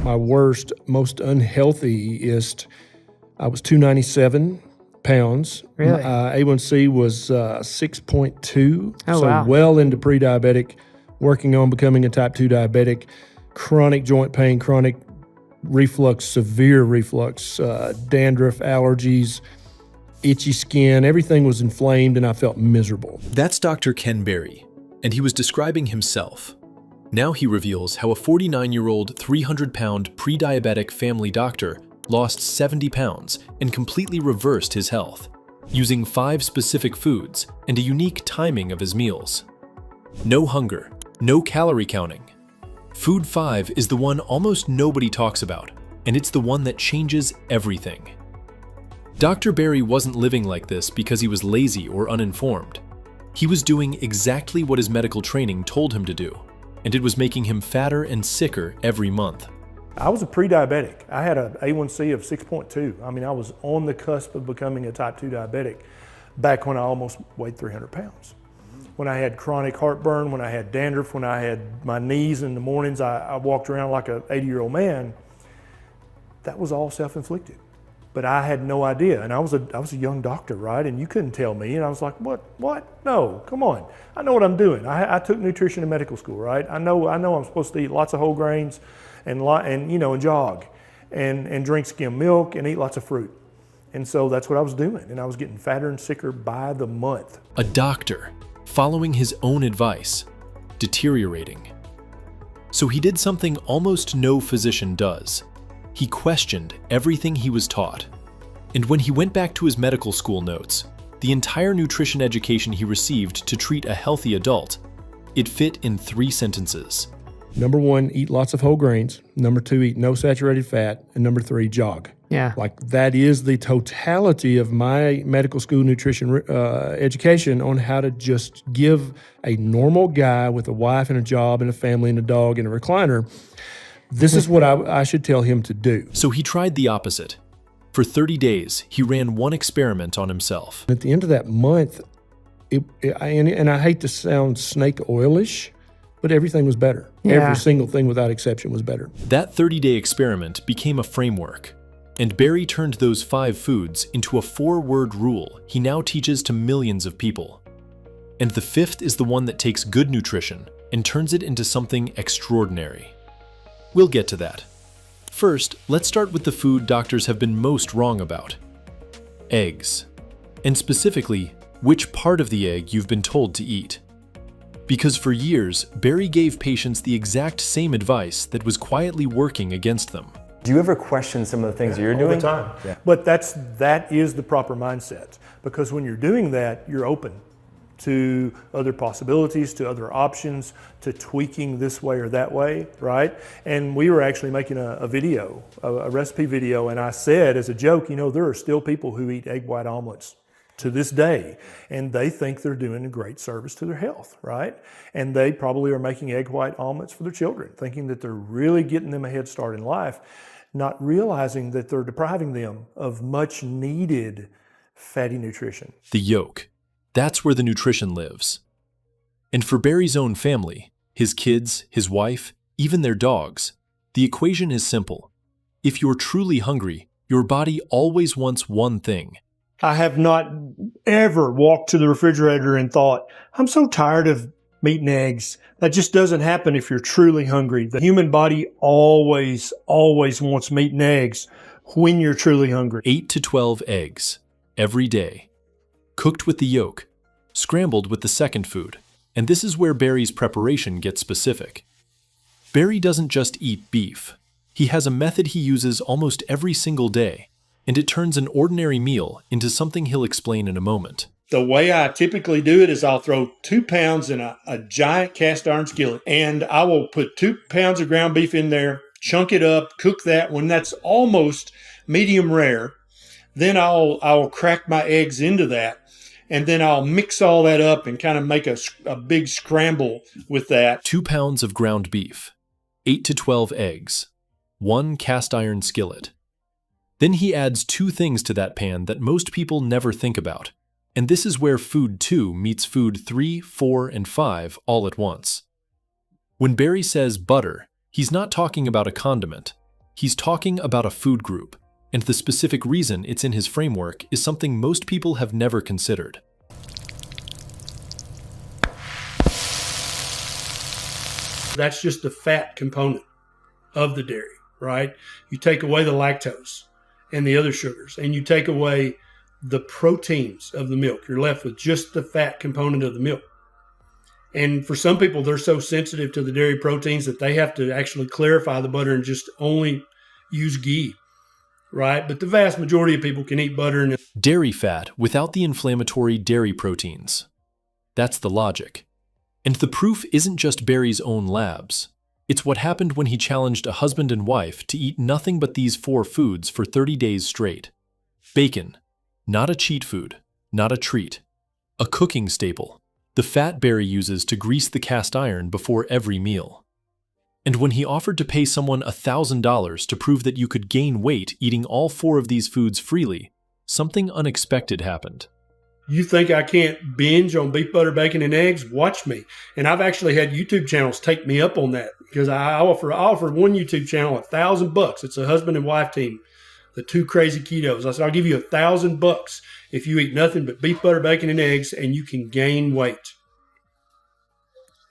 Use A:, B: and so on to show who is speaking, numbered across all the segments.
A: at my worst, most unhealthiest, I was 297 pounds.
B: Really?
A: A1C was 6.2.
B: Oh,
A: so
B: wow.
A: well into pre-diabetic, working on becoming a type 2 diabetic, chronic joint pain, chronic reflux, severe reflux, dandruff, allergies, itchy skin. Everything was inflamed and I felt miserable.
C: That's Dr. Ken Berry, and he was describing himself. Now he reveals how a 49-year-old, 300-pound pre-diabetic family doctor lost 70 pounds and completely reversed his health, using 5 specific foods and a unique timing of his meals. No hunger, no calorie counting. Food 5 is the one almost nobody talks about, and it's the one that changes everything. Dr. Berry wasn't living like this because he was lazy or uninformed. He was doing exactly what his medical training told him to do, and it was making him fatter and sicker every month.
D: I was a pre-diabetic. I had an A1C of 6.2. I mean, I was on the cusp of becoming a type 2 diabetic back when I almost weighed 300 pounds. When I had chronic heartburn, when I had dandruff, when I had my knees in the mornings, I walked around like an 80-year-old man. That was all self-inflicted. But I had no idea, and I was a young doctor, right? And you couldn't tell me, and I was like, what? No, come on. I know what I'm doing. I took nutrition in medical school, right? I know I'm supposed to eat lots of whole grains and jog and drink skim milk and eat lots of fruit. And so that's what I was doing, and I was getting fatter and sicker by the month.
C: A doctor, following his own advice, deteriorating. So he did something almost no physician does. He questioned everything he was taught. And when he went back to his medical school notes, the entire nutrition education he received to treat a healthy adult, it fit in 3 sentences.
A: Number 1, eat lots of whole grains. Number 2, eat no saturated fat. And number 3, jog.
B: Yeah.
A: Like that is the totality of my medical school nutrition education on how to just give a normal guy with a wife and a job and a family and a dog and a recliner, this is what I should tell him to do.
C: So he tried the opposite. For 30 days, he ran one experiment on himself.
A: At the end of that month, and I hate to sound snake oilish, but everything was better.
B: Yeah.
A: Every single thing without exception was better.
C: That 30-day experiment became a framework, and Berry turned those 5 foods into a 4-word rule he now teaches to millions of people. And the 5th is the one that takes good nutrition and turns it into something extraordinary. We'll get to that. First, let's start with the food doctors have been most wrong about: eggs. And specifically, which part of the egg you've been told to eat. Because for years, Berry gave patients the exact same advice that was quietly working against them.
E: Do you ever question some of the things you're doing?
D: All the time.
E: Yeah.
D: But that is the proper mindset, because when you're doing that, you're open to other possibilities, to other options, to tweaking this way or that way, right? And we were actually making a video, a recipe video, and I said as a joke, there are still people who eat egg white omelets to this day, and they think they're doing a great service to their health, right? And they probably are making egg white omelets for their children, thinking that they're really getting them a head start in life, not realizing that they're depriving them of much needed fatty nutrition.
C: The yolk. That's where the nutrition lives. And for Berry's own family, his kids, his wife, even their dogs, the equation is simple. If you're truly hungry, your body always wants one thing.
D: I have not ever walked to the refrigerator and thought, I'm so tired of meat and eggs. That just doesn't happen if you're truly hungry. The human body always wants meat and eggs when you're truly hungry.
C: 8 to 12 eggs every day, cooked with the yolk, scrambled with the second food. And this is where Berry's preparation gets specific. Berry doesn't just eat beef. He has a method he uses almost every single day, and it turns an ordinary meal into something he'll explain in a moment.
D: The way I typically do it is I'll throw 2 pounds in a giant cast iron skillet, and I will put 2 pounds of ground beef in there, chunk it up, cook that. When that's almost medium rare, then I'll crack my eggs into that, and then I'll mix all that up and kind of make a big scramble with that.
C: 2 pounds of ground beef, 8 to 12 eggs, 1 cast iron skillet. Then he adds 2 things to that pan that most people never think about. And this is where food 2 meets food 3, 4, and 5 all at once. When Berry says butter, he's not talking about a condiment. He's talking about a food group, and the specific reason it's in his framework is something most people have never considered.
A: That's just the fat component of the dairy, right? You take away the lactose and the other sugars, and you take away the proteins of the milk. You're left with just the fat component of the milk. And for some people, they're so sensitive to the dairy proteins that they have to actually clarify the butter and just only use ghee, right? But the vast majority of people can eat butter. And
C: Dairy fat without the inflammatory dairy proteins. That's the logic. And the proof isn't just Barry's own labs. It's what happened when he challenged a husband and wife to eat nothing but these 4 foods for 30 days straight. Bacon, not a cheat food, not a treat. A cooking staple, the fat Barry uses to grease the cast iron before every meal. And when he offered to pay someone $1,000 to prove that you could gain weight eating all 4 of these foods freely, something unexpected happened.
A: you think I can't binge on beef, butter, bacon, and eggs? Watch me. And I've actually had YouTube channels take me up on that because I offer one YouTube channel $1,000. It's a husband and wife team, the Two Crazy Ketos. I said, I'll give you $1,000 if you eat nothing but beef, butter, bacon, and eggs, and you can gain weight.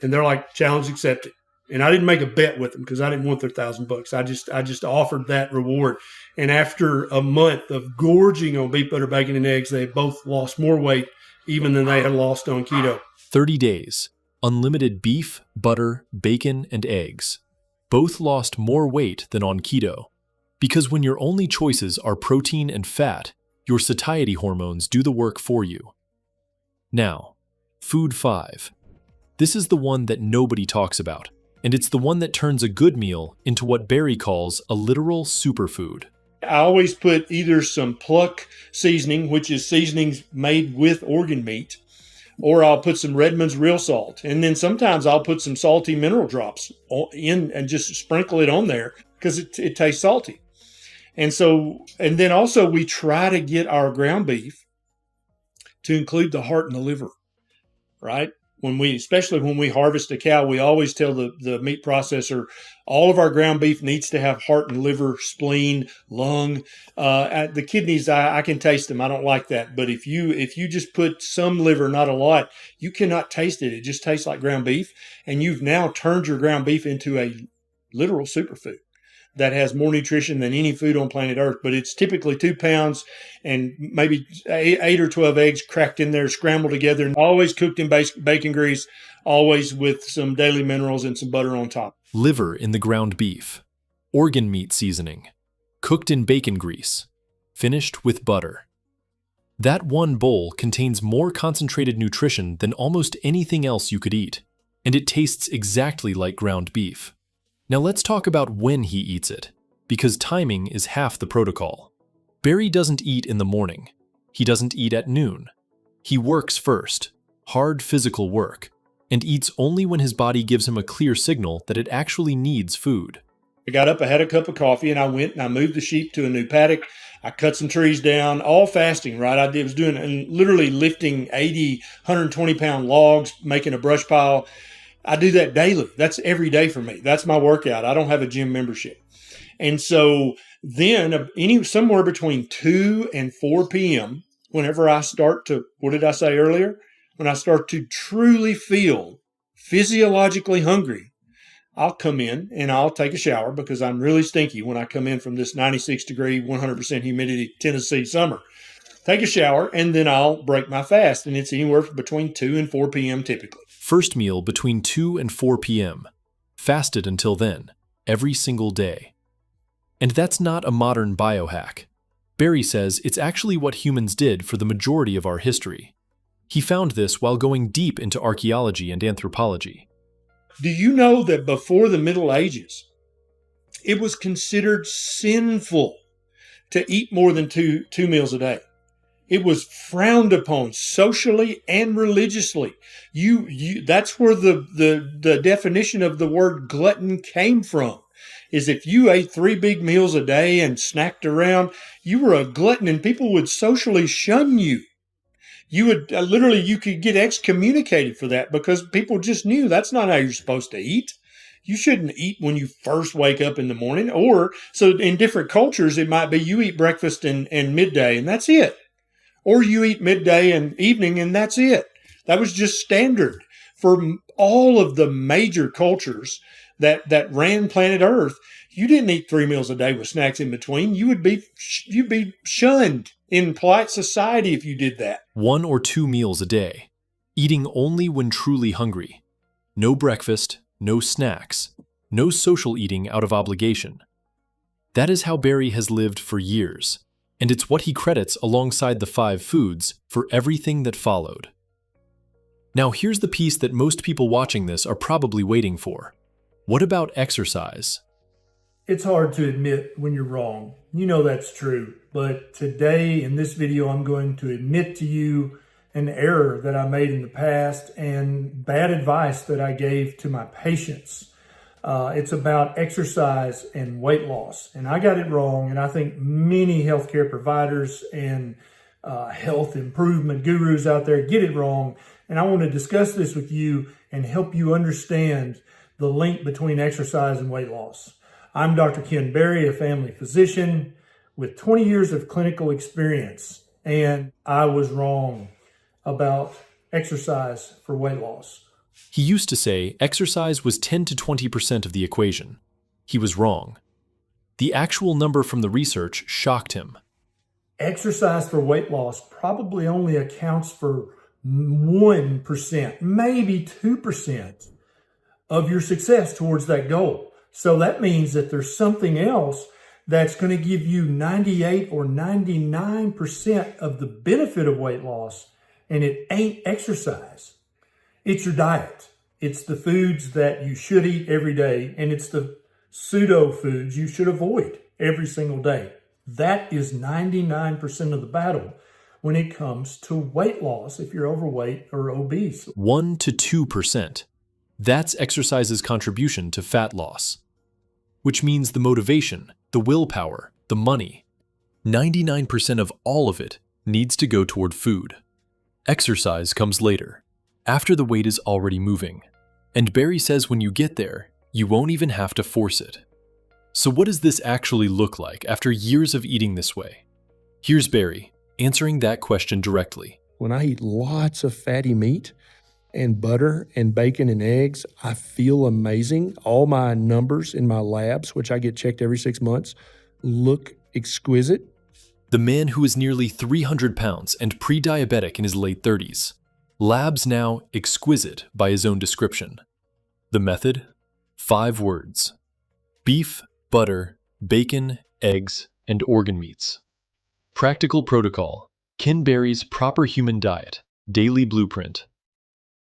A: And they're like, challenge accepted. And I didn't make a bet with them because I didn't want their $1,000. I just offered that reward. And after a month of gorging on beef, butter, bacon, and eggs, they both lost more weight even than they had lost on keto.
C: 30 days, unlimited beef, butter, bacon, and eggs. Both lost more weight than on keto. Because when your only choices are protein and fat, your satiety hormones do the work for you. Now, food 5. This is the one that nobody talks about, and it's the one that turns a good meal into what Barry calls a literal superfood.
A: I always put either some pluck seasoning, which is seasonings made with organ meat, or I'll put some Redmond's real salt. And then sometimes I'll put some salty mineral drops in and just sprinkle it on there because it tastes salty. And then also we try to get our ground beef to include the heart and the liver, right? Especially when we harvest a cow, we always tell the meat processor, all of our ground beef needs to have heart and liver, spleen, lung. The kidneys, I can taste them. I don't like that. But if you just put some liver, not a lot, you cannot taste it. It just tastes like ground beef. And you've now turned your ground beef into a literal superfood that has more nutrition than any food on planet Earth. But it's typically 2 pounds and maybe 8 or 12 eggs cracked in there, scrambled together, and always cooked in bacon grease, always with some daily minerals and some butter on top.
C: Liver in the ground beef, organ meat seasoning, cooked in bacon grease, finished with butter. That one bowl contains more concentrated nutrition than almost anything else you could eat, and it tastes exactly like ground beef. Now let's talk about when he eats it, because timing is half the protocol. Barry doesn't eat in the morning. He doesn't eat at noon. He works first, hard physical work, and eats only when his body gives him a clear signal that it actually needs food.
A: I got up, I had a cup of coffee, and I went and I moved the sheep to a new paddock. I cut some trees down, all fasting, right? I was doing and literally lifting 80, 120-pound logs, making a brush pile. I do that daily. That's every day for me. That's my workout. I don't have a gym membership. And so then somewhere between 2 and 4 p.m., whenever I start to, what did I say earlier? When I start to truly feel physiologically hungry, I'll come in and I'll take a shower because I'm really stinky when I come in from this 96-degree, 100% humidity Tennessee summer. Take a shower, and then I'll break my fast. And it's anywhere between 2 and 4 p.m. typically.
C: First meal between 2 and 4 p.m. Fasted until then, every single day. And that's not a modern biohack. Barry says it's actually what humans did for the majority of our history. He found this while going deep into archaeology and anthropology.
A: Do you know that before the Middle Ages, it was considered sinful to eat more than two meals a day? It was frowned upon socially and religiously. That's where the definition of the word glutton came from, is if you ate 3 big meals a day and snacked around, you were a glutton and people would socially shun you. You would you could get excommunicated for that because people just knew that's not how you're supposed to eat. You shouldn't eat when you first wake up in the morning. Or, so in different cultures, it might be you eat breakfast and midday, and that's it. Or you eat midday and evening, and that's it. That was just standard for all of the major cultures that ran planet Earth. You didn't eat 3 meals a day with snacks in between. You'd be shunned in polite society if you did that.
C: 1 or 2 meals a day, eating only when truly hungry. No breakfast, no snacks, no social eating out of obligation. That is how Barry has lived for years, and it's what he credits alongside the 5 foods for everything that followed. Now here's the piece that most people watching this are probably waiting for. What about exercise?
D: It's hard to admit when you're wrong. You know that's true. But today in this video, I'm going to admit to you an error that I made in the past and bad advice that I gave to my patients. It's about exercise and weight loss. And I got it wrong. And I think many healthcare providers and health improvement gurus out there get it wrong. And I want to discuss this with you and help you understand the link between exercise and weight loss. I'm Dr. Ken Berry, a family physician with 20 years of clinical experience, and I was wrong about exercise for weight loss.
C: He used to say exercise was 10 to 20% of the equation. He was wrong. The actual number from the research shocked him.
D: Exercise for weight loss probably only accounts for 1%, maybe 2% of your success towards that goal. So that means that there's something else that's going to give you 98 or 99% of the benefit of weight loss, and it ain't exercise. It's your diet. It's the foods that you should eat every day, and it's the pseudo foods you should avoid every single day. That is 99% of the battle when it comes to weight loss if you're overweight or obese.
C: 1 to 2%. That's exercise's contribution to fat loss, which means the motivation, the willpower, the money. 99% of all of it needs to go toward food. Exercise comes later, after the weight is already moving. And Barry says when you get there, you won't even have to force it. So what does this actually look like after years of eating this way? Here's Barry answering that question directly.
A: When I eat lots of fatty meat and butter and bacon and eggs, I feel amazing. All my numbers in my labs, which I get checked every 6 months, look exquisite.
C: The man who is nearly 300 pounds and pre-diabetic in his late 30s. Labs now exquisite by his own description. The method? 5 words. Beef, butter, bacon, eggs, and organ meats. Practical protocol. Ken Berry's proper human diet. Daily blueprint.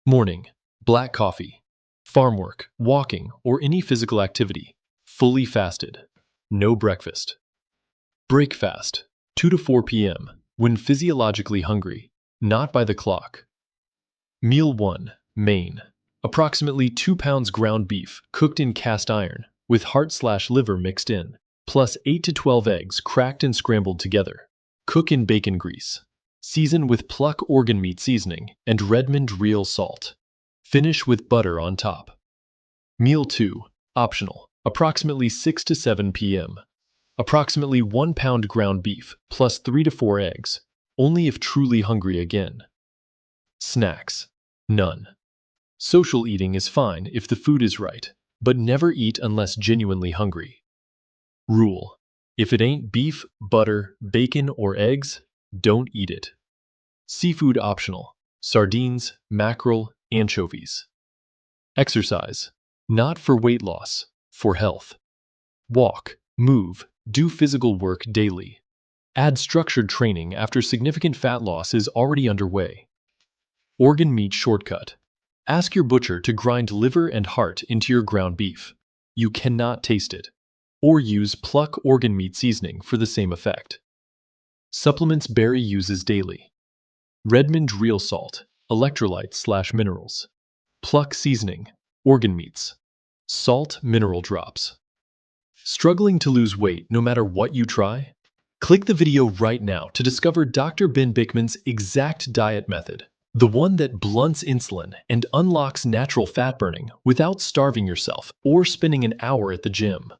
C: Morning, black coffee. Farm work, walking, or any physical activity. Fully fasted. No breakfast. Break fast, 2 to 4 p.m., when physiologically hungry, not by the clock. Meal 1, main. Approximately 2 pounds ground beef, cooked in cast iron, with heart/liver mixed in, plus 8 to 12 eggs cracked and scrambled together. Cook in bacon grease. Season with pluck organ meat seasoning and Redmond real salt. Finish with butter on top. Meal 2, optional, approximately 6 to 7 p.m. Approximately 1 pound ground beef, plus 3 to 4 eggs, only if truly hungry again. Snacks, none. Social eating is fine if the food is right, but never eat unless genuinely hungry. Rule: if it ain't beef, butter, bacon, or eggs, don't eat it. Seafood optional, sardines, mackerel, anchovies. Exercise, not for weight loss, for health. Walk, move, do physical work daily. Add structured training after significant fat loss is already underway. Organ meat shortcut. Ask your butcher to grind liver and heart into your ground beef. You cannot taste it. Or use pluck organ meat seasoning for the same effect. Supplements Barry uses daily. Redmond real salt, electrolytes/minerals. Pluck seasoning, organ meats. Salt mineral drops. Struggling to lose weight no matter what you try? Click the video right now to discover Dr. Ben Bikman's exact diet method. The one that blunts insulin and unlocks natural fat burning without starving yourself or spending an hour at the gym.